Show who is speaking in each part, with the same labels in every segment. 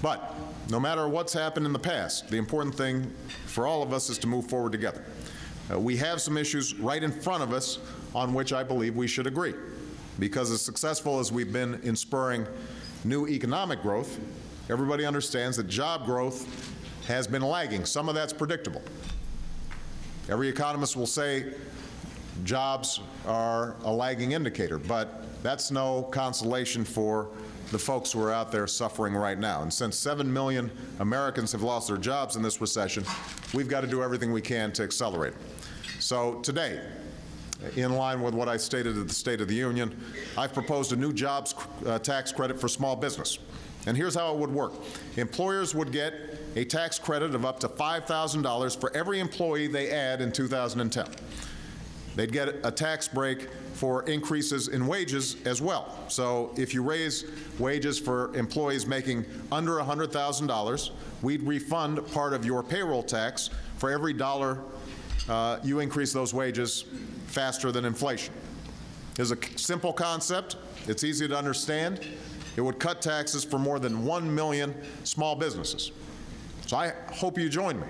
Speaker 1: But no matter what's happened in the past, the important thing for all of us is to move forward together. We have some issues right in front of us on which I believe we should agree. Because as successful as we've been in spurring new economic growth, everybody understands that job growth has been lagging. Some of that's predictable. Every economist will say jobs are a lagging indicator, but that's no consolation for the folks who are out there suffering right now. And since 7 million Americans have lost their jobs in this recession, we've got to do everything we can to accelerate it. So today, in line with what I stated at the State of the Union, I've proposed a new jobs tax credit for small business. And here's how it would work. Employers would get a tax credit of up to $5,000 for every employee they add in 2010. They'd get a tax break for increases in wages as well. So if you raise wages for employees making under $100,000, we'd refund part of your payroll tax for every dollar you increase those wages faster than inflation. It's a simple concept. It's easy to understand. It would cut taxes for more than 1 million small businesses. So I hope you join me.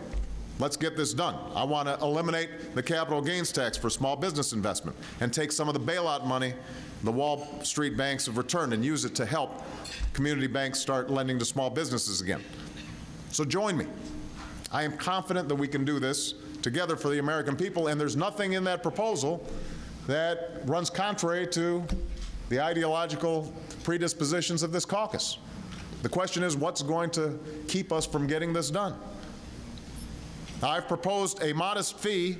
Speaker 1: Let's get this done. I want to eliminate the capital gains tax for small business investment and take some of the bailout money the Wall Street banks have returned and use it to help community banks start lending to small businesses again. So join me. I am confident that we can do this together for the American people, and there's nothing in that proposal that runs contrary to the ideological predispositions of this caucus. The question is, what's going to keep us from getting this done? I've proposed a modest fee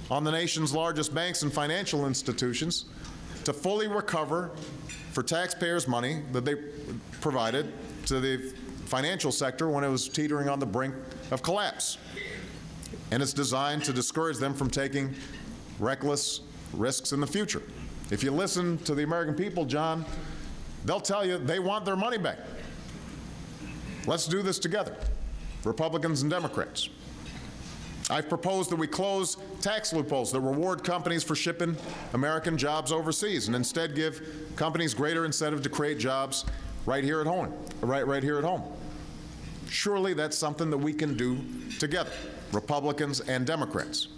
Speaker 1: on the nation's largest banks and financial institutions to fully recover for taxpayers' money that they provided to the financial sector when it was teetering on the brink of collapse. And it's designed to discourage them from taking reckless risks in the future. If you listen to the American people, John, they'll tell you they want their money back. Let's do this together, Republicans and Democrats. I've proposed that we close tax loopholes that reward companies for shipping American jobs overseas and instead give companies greater incentive to create jobs right here at home. Right here at home. Surely that's something that we can do together, Republicans and Democrats.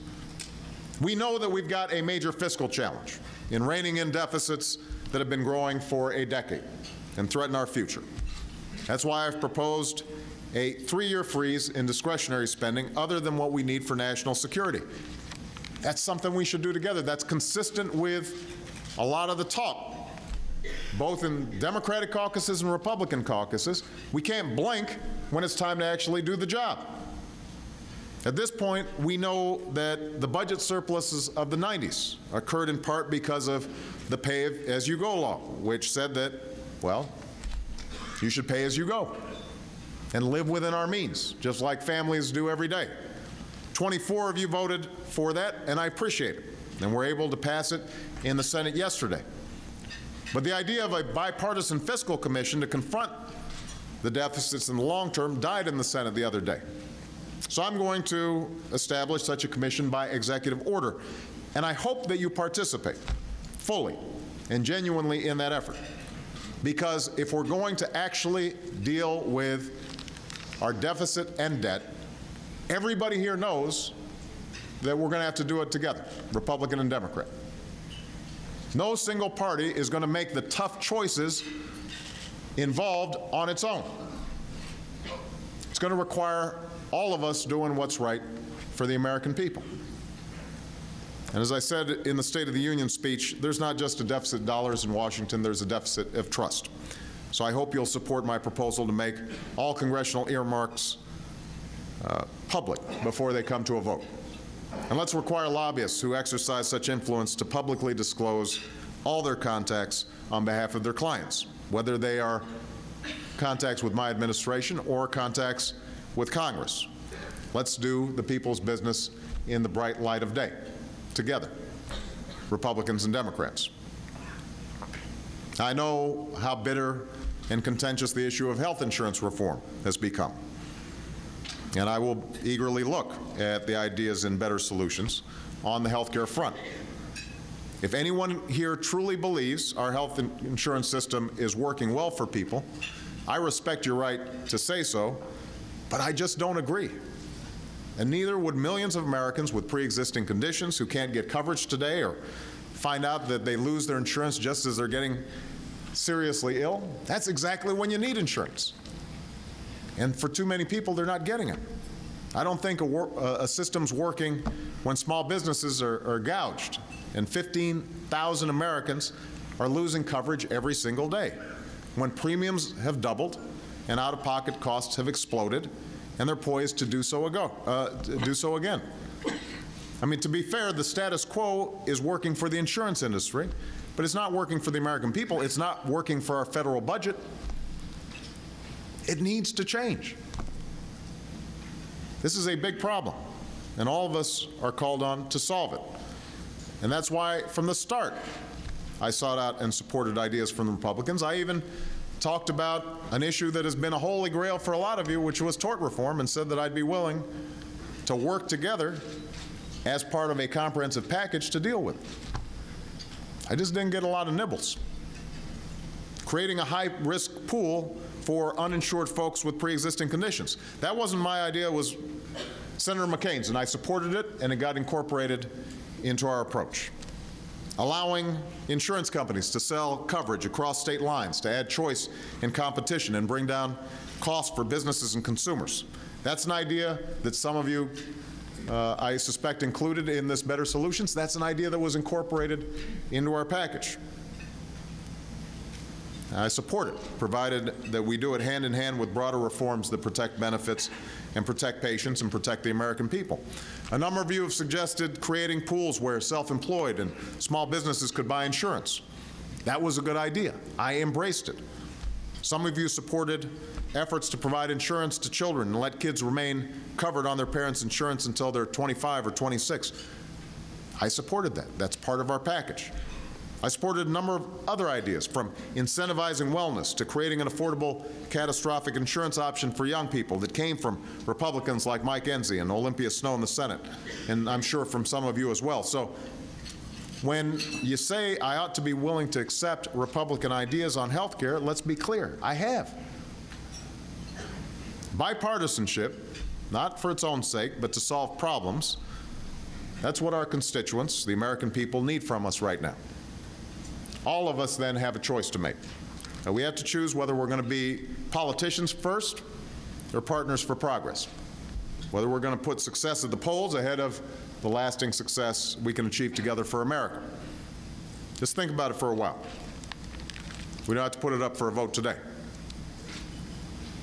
Speaker 1: We know that we've got a major fiscal challenge in reining in deficits that have been growing for a decade and threaten our future. That's why I've proposed a 3-year freeze in discretionary spending other than what we need for national security. That's something we should do together. That's consistent with a lot of the talk, both in Democratic caucuses and Republican caucuses. We can't blink when it's time to actually do the job. At this point, we know that the budget surpluses of the 90s occurred in part because of the pay-as-you-go law, which said that, well, you should pay as you go and live within our means, just like families do every day. 24 of you voted for that, and I appreciate it. And we're able to pass it in the Senate yesterday. But the idea of a bipartisan fiscal commission to confront the deficits in the long term died in the Senate the other day. So I'm going to establish such a commission by executive order. And I hope that you participate fully and genuinely in that effort. Because if we're going to actually deal with our deficit and debt, everybody here knows that we're going to have to do it together, Republican and Democrat. No single party is going to make the tough choices involved on its own. It's going to require all of us doing what's right for the American people. And as I said in the State of the Union speech, there's not just a deficit of dollars in Washington, there's a deficit of trust. So I hope you'll support my proposal to make all congressional earmarks public before they come to a vote. And let's require lobbyists who exercise such influence to publicly disclose all their contacts on behalf of their clients, whether they are contacts with my administration or contacts with Congress. Let's do the people's business in the bright light of day, together, Republicans and Democrats. I know how bitter and contentious the issue of health insurance reform has become. And I will eagerly look at the ideas and better solutions on the health care front. If anyone here truly believes our health insurance system is working well for people, I respect your right to say so, but I just don't agree. And neither would millions of Americans with pre-existing conditions who can't get coverage today or find out that they lose their insurance just as they're getting seriously ill. That's exactly when you need insurance. And for too many people, they're not getting it. I don't think a system's working when small businesses are gouged and 15,000 Americans are losing coverage every single day, when premiums have doubled and out-of-pocket costs have exploded, and they're poised to do so again. I mean, to be fair, the status quo is working for the insurance industry, but it's not working for the American people. It's not working for our federal budget. It needs to change. This is a big problem, and all of us are called on to solve it. And that's why, from the start, I sought out and supported ideas from the Republicans. I even talked about an issue that has been a holy grail for a lot of you, which was tort reform, and said that I'd be willing to work together as part of a comprehensive package to deal with it. I just didn't get a lot of nibbles. Creating a high-risk pool for uninsured folks with pre-existing conditions. That wasn't my idea, it was Senator McCain's, and I supported it, and it got incorporated into our approach. Allowing insurance companies to sell coverage across state lines to add choice and competition and bring down costs for businesses and consumers. That's an idea that some of you, I suspect, included in this Better Solutions. That's an idea that was incorporated into our package. I support it, provided that we do it hand in hand with broader reforms that protect benefits and protect patients and protect the American people. A number of you have suggested creating pools where self-employed and small businesses could buy insurance. That was a good idea. I embraced it. Some of you supported efforts to provide insurance to children and let kids remain covered on their parents' insurance until they're 25 or 26. I supported that. That's part of our package. I supported a number of other ideas, from incentivizing wellness to creating an affordable catastrophic insurance option for young people, that came from Republicans like Mike Enzi and Olympia Snowe in the Senate, and I'm sure from some of you as well. So when you say I ought to be willing to accept Republican ideas on health care, let's be clear, I have. Bipartisanship, not for its own sake, but to solve problems, that's what our constituents, the American people, need from us right now. All of us then have a choice to make. We have to choose whether we're going to be politicians first or partners for progress, whether we're going to put success at the polls ahead of the lasting success we can achieve together for America. Just think about it for a while. We don't have to put it up for a vote today.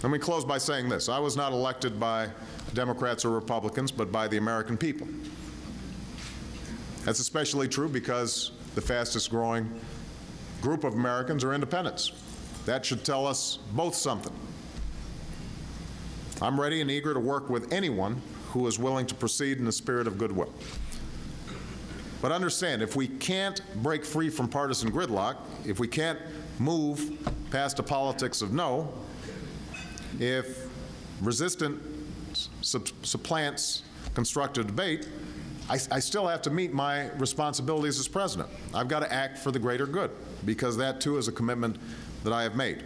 Speaker 1: Let me close by saying this. I was not elected by Democrats or Republicans, but by the American people. That's especially true because the fastest growing group of Americans are independents. That should tell us both something. I'm ready and eager to work with anyone who is willing to proceed in the spirit of goodwill. But understand, if we can't break free from partisan gridlock, if we can't move past the politics of no, if resistance supplants constructive debate, I still have to meet my responsibilities as president. I've got to act for the greater good, because that too is a commitment that I have made.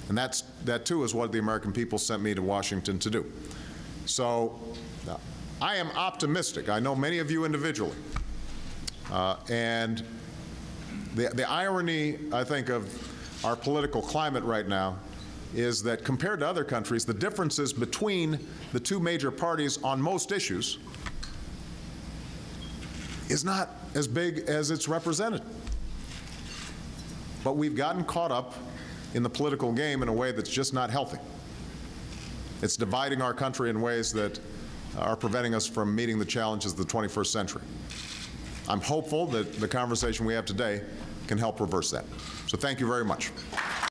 Speaker 1: And that too is what the American people sent me to Washington to do. So I am optimistic. I know many of you individually. And the irony, I think, of our political climate right now is that compared to other countries, the differences between the two major parties on most issues is not as big as it's represented. But we've gotten caught up in the political game in a way that's just not healthy. It's dividing our country in ways that are preventing us from meeting the challenges of the 21st century. I'm hopeful that the conversation we have today can help reverse that. So thank you very much.